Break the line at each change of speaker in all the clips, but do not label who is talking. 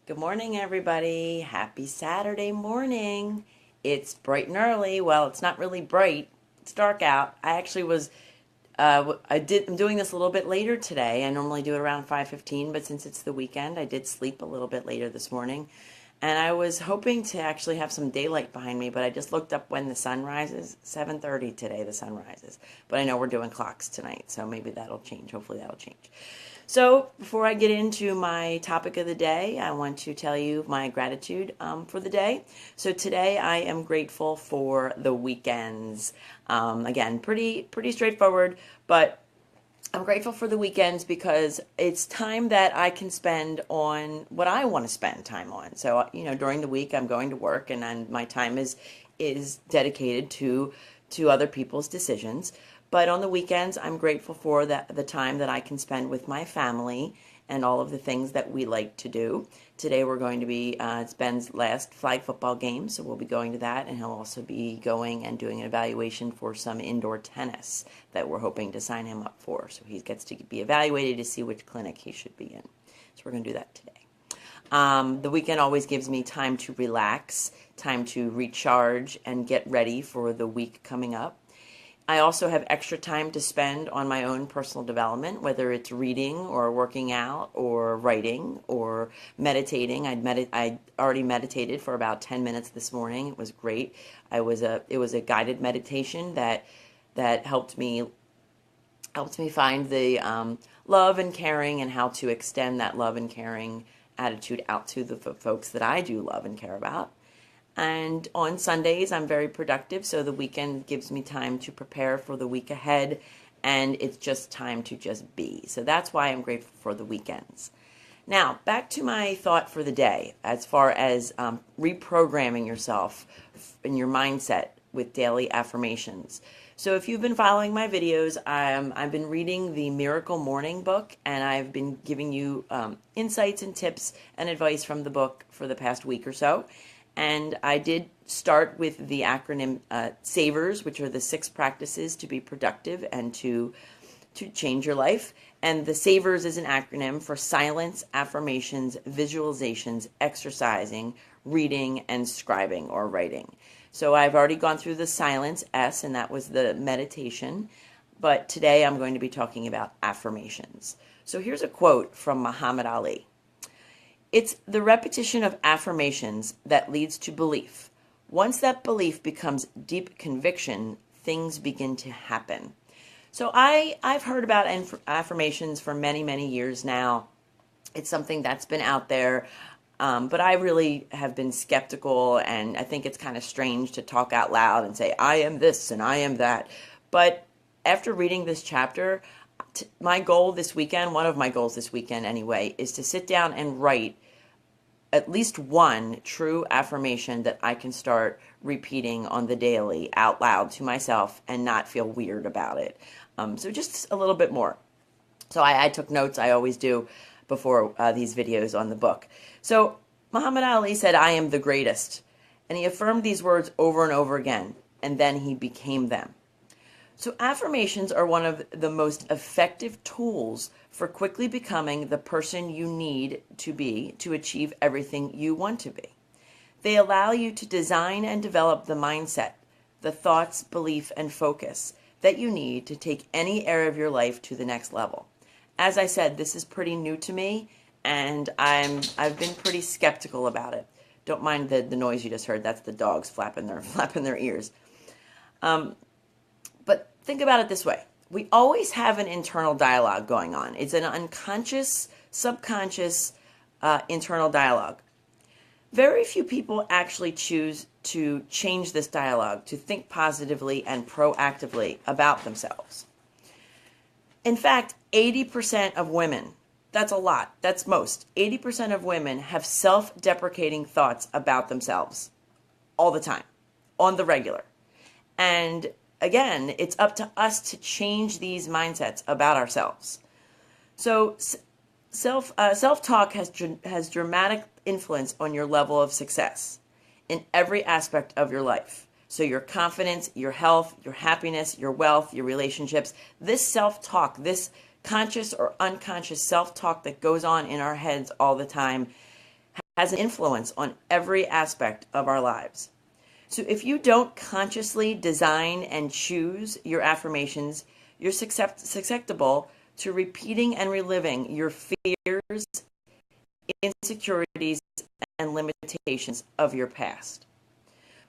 Good morning, everybody. Happy Saturday morning. It's bright and early. Well, it's not really bright. It's dark out. I'm doing this a little bit later today. I normally do it around 5:15, but since it's the weekend, I did sleep a little bit later this morning. And I was hoping to actually have some daylight behind me, but I just looked up when the sun rises. 7:30 today, the sun rises. But I know we're doing clocks tonight, so maybe that'll change. Hopefully that'll change. So before I get into my topic of the day, I want to tell you my gratitude for the day. So today I am grateful for the weekends. Again, pretty straightforward, but I'm grateful for the weekends because it's time that I can spend on what I want to spend time on. So, during the week I'm going to work and then my time is dedicated to other people's decisions. But on the weekends, I'm grateful for the time that I can spend with my family and all of the things that we like to do. Today we're going to be, it's Ben's last flag football game, so we'll be going to that, and he'll also be going and doing an evaluation for some indoor tennis that we're hoping to sign him up for. So he gets to be evaluated to see which clinic he should be in. So we're going to do that today. The weekend always gives me time to relax, time to recharge, and get ready for the week coming up. I also have extra time to spend on my own personal development, whether it's reading or working out or writing or meditating. I already meditated for about 10 minutes this morning. It was great. It was a guided meditation that helped me find the love and caring and how to extend that love and caring attitude out to the folks that I do love and care about. And on Sundays, I'm very productive, so the weekend gives me time to prepare for the week ahead, and it's just time to just be. So that's why I'm grateful for the weekends. Now, back to my thought for the day, as far as reprogramming yourself in your mindset with daily affirmations. So if you've been following my videos, I've been reading the Miracle Morning book, and I've been giving you insights and tips and advice from the book for the past week or so. And I did start with the acronym SAVERS, which are the 6 practices to be productive and to change your life. And the SAVERS is an acronym for silence, affirmations, visualizations, exercising, reading, and scribing or writing. So I've already gone through the silence, S, and that was the meditation. But today I'm going to be talking about affirmations. So here's a quote from Muhammad Ali. It's the repetition of affirmations that leads to belief. Once that belief becomes deep conviction, things begin to happen. So I've heard about affirmations for many, many years now. It's something that's been out there, but I really have been skeptical, and I think it's kind of strange to talk out loud and say, I am this and I am that. But after reading this chapter, my goal this weekend, one of my goals this weekend anyway, is to sit down and write at least one true affirmation that I can start repeating on the daily out loud to myself and not feel weird about it. So just a little bit more. So I took notes, I always do, before these videos on the book. So Muhammad Ali said, I am the greatest. And he affirmed these words over and over again, and then he became them. So affirmations are one of the most effective tools for quickly becoming the person you need to be to achieve everything you want to be. They allow you to design and develop the mindset, the thoughts, belief, and focus that you need to take any area of your life to the next level. As I said, this is pretty new to me, and I've been pretty skeptical about it. Don't mind the noise you just heard. That's the dogs flapping their ears. But think about it this way. We always have an internal dialogue going on. It's an unconscious, subconscious internal dialogue. Very few people actually choose to change this dialogue, to think positively and proactively about themselves. In fact, 80% of women, that's a lot, that's most, 80% of women have self-deprecating thoughts about themselves all the time, on the regular. And again, it's up to us to change these mindsets about ourselves. So self-talk has dramatic influence on your level of success in every aspect of your life. So your confidence, your health, your happiness, your wealth, your relationships, this self-talk, this conscious or unconscious self-talk that goes on in our heads all the time has an influence on every aspect of our lives. So if you don't consciously design and choose your affirmations, you're susceptible to repeating and reliving your fears, insecurities, and limitations of your past.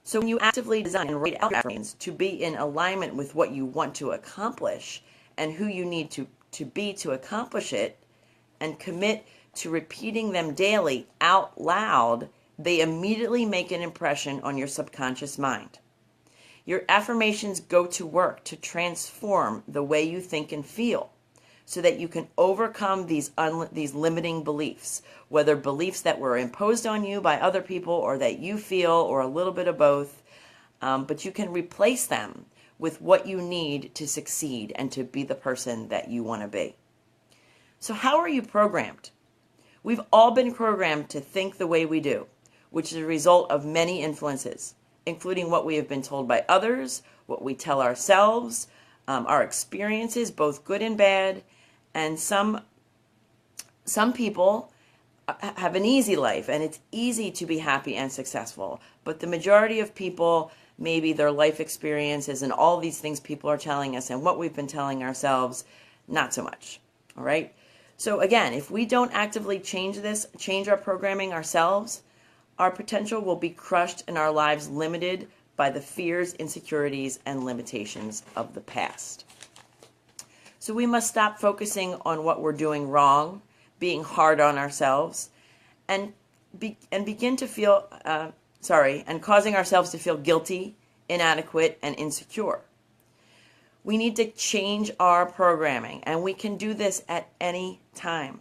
So when you actively design and write out affirmations to be in alignment with what you want to accomplish and who you need to be to accomplish it, and commit to repeating them daily out loud, they immediately make an impression on your subconscious mind. Your affirmations go to work to transform the way you think and feel so that you can overcome these limiting beliefs, whether beliefs that were imposed on you by other people or that you feel, or a little bit of both, but you can replace them with what you need to succeed and to be the person that you want to be. So how are you programmed? We've all been programmed to think the way we do, which is a result of many influences, including what we have been told by others, what we tell ourselves, our experiences, both good and bad, and some people have an easy life, and it's easy to be happy and successful. But the majority of people, maybe their life experiences and all these things people are telling us and what we've been telling ourselves, not so much. All right? So again, if we don't actively change our programming ourselves, our potential will be crushed and our lives limited by the fears, insecurities, and limitations of the past. So we must stop focusing on what we're doing wrong, being hard on ourselves, and begin to feel, and causing ourselves to feel guilty, inadequate, and insecure. We need to change our programming, and we can do this at any time.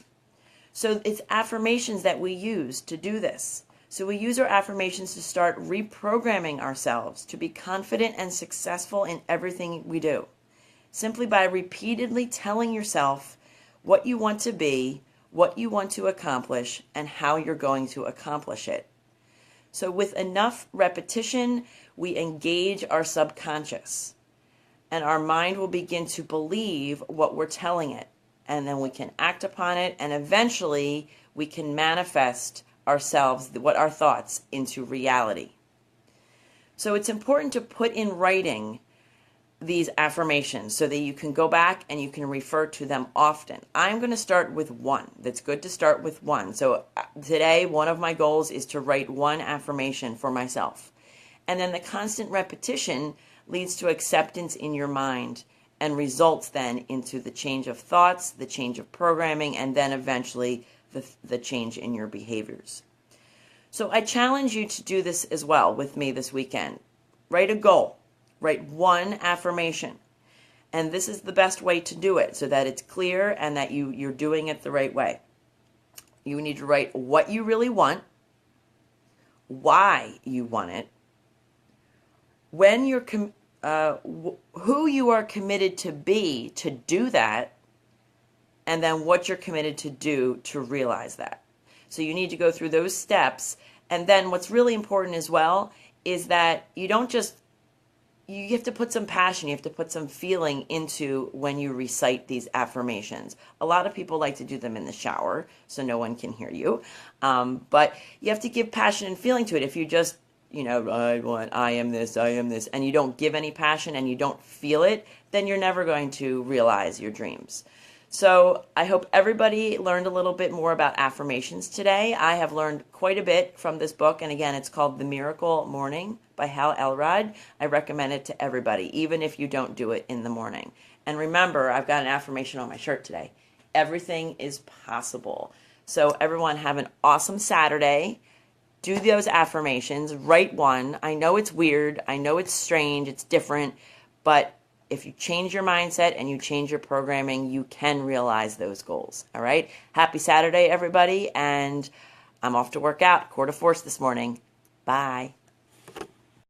So it's affirmations that we use to do this. So we use our affirmations to start reprogramming ourselves to be confident and successful in everything we do, simply by repeatedly telling yourself what you want to be, what you want to accomplish, and how you're going to accomplish it. So with enough repetition, we engage our subconscious, and our mind will begin to believe what we're telling it, and then we can act upon it, and eventually we can manifest ourselves, what our thoughts, into reality. So it's important to put in writing these affirmations so that you can go back and you can refer to them often. I'm going to start with one. That's good to start with one. So today, one of my goals is to write one affirmation for myself. And then the constant repetition leads to acceptance in your mind and results then into the change of thoughts, the change of programming, and then eventually the change in your behaviors. So I challenge you to do this as well with me this weekend. Write a goal. Write one affirmation. And this is the best way to do it so that it's clear and that you're doing it the right way. You need to write what you really want, why you want it, when you're who you are committed to be to do that, and then what you're committed to do to realize that. So you need to go through those steps. And then what's really important as well is that you don't just, you have to put some passion, you have to put some feeling into when you recite these affirmations. A lot of people like to do them in the shower so no one can hear you. But you have to give passion and feeling to it. If you just, I am this, and you don't give any passion and you don't feel it, then you're never going to realize your dreams. So I hope everybody learned a little bit more about affirmations today. I have learned quite a bit from this book, and again, it's called The Miracle Morning by Hal Elrod. I recommend it to everybody, even if you don't do it in the morning. And remember, I've got an affirmation on my shirt today. Everything is possible. So everyone have an awesome Saturday. Do those affirmations. Write one. I know it's weird. I know it's strange. It's different. But if you change your mindset and you change your programming, you can realize those goals. All right? Happy Saturday, everybody. And I'm off to work out. Quarter force this morning. Bye.